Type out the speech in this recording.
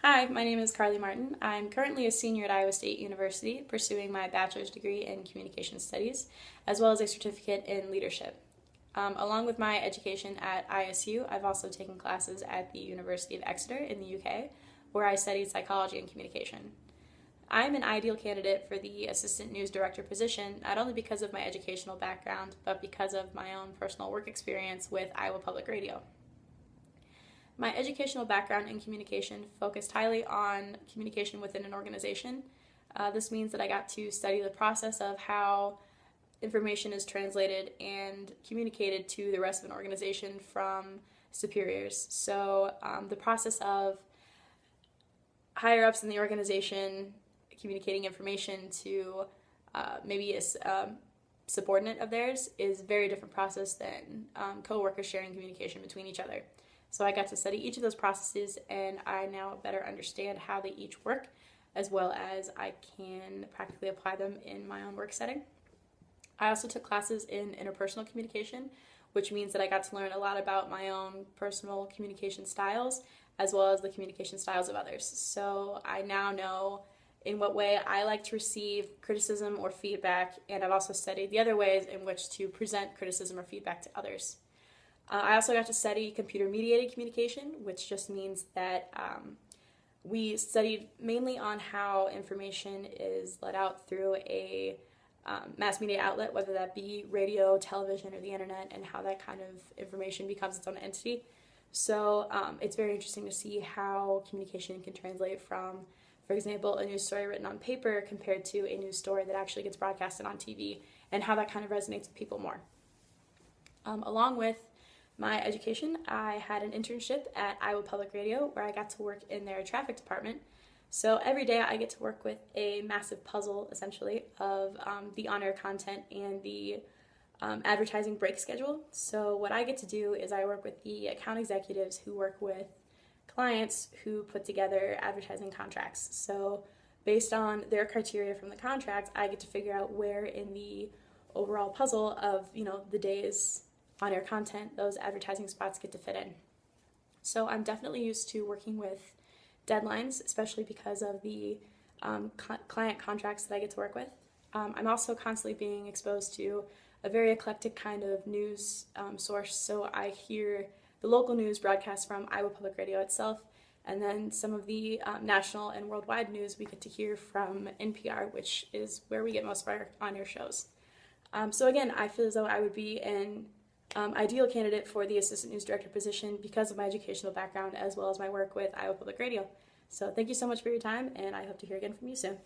Hi, my name is Carly Martin. I'm currently a senior at Iowa State University pursuing my bachelor's degree in communication studies, as well as a certificate in leadership. Along with my education at ISU, I've also taken classes at the University of Exeter in the UK, where I studied psychology and communication. I'm an ideal candidate for the assistant news director position, not only because of my educational background, but because of my own personal work experience with Iowa Public Radio. My educational background in communication focused highly on communication within an organization. This means that I got to study the process of how information is translated and communicated to the rest of an organization from superiors. So the process of higher ups in the organization communicating information to maybe a subordinate of theirs is a very different process than co-workers sharing communication between each other. So I got to study each of those processes, and I now better understand how they each work, as well as I can practically apply them in my own work setting. I also took classes in interpersonal communication, which means that I got to learn a lot about my own personal communication styles, as well as the communication styles of others. So I now know in what way I like to receive criticism or feedback, and I've also studied the other ways in which to present criticism or feedback to others. I also got to study computer-mediated communication, which just means that we studied mainly on how information is let out through a mass media outlet, whether that be radio, television, or the internet, and how that kind of information becomes its own entity. So it's very interesting to see how communication can translate from, for example, a news story written on paper compared to a news story that actually gets broadcasted on TV, and how that kind of resonates with people more. Along with my education, I had an internship at Iowa Public Radio where I got to work in their traffic department. So every day I get to work with a massive puzzle, essentially, of the on-air content and the advertising break schedule. So what I get to do is I work with the account executives who work with clients who put together advertising contracts. So based on their criteria from the contract, I get to figure out where in the overall puzzle of, the day's on-air content those advertising spots get to fit in. So I'm definitely used to working with deadlines, especially because of the client contracts that I get to work with. I'm also constantly being exposed to a very eclectic kind of news source. So I hear the local news broadcast from Iowa Public Radio itself, and then some of the national and worldwide news we get to hear from NPR, which is where we get most of our on-air shows. So again, I feel as though I would be an ideal candidate for the assistant news director position because of my educational background as well as my work with Iowa Public Radio. So thank you so much for your time, and I hope to hear again from you soon.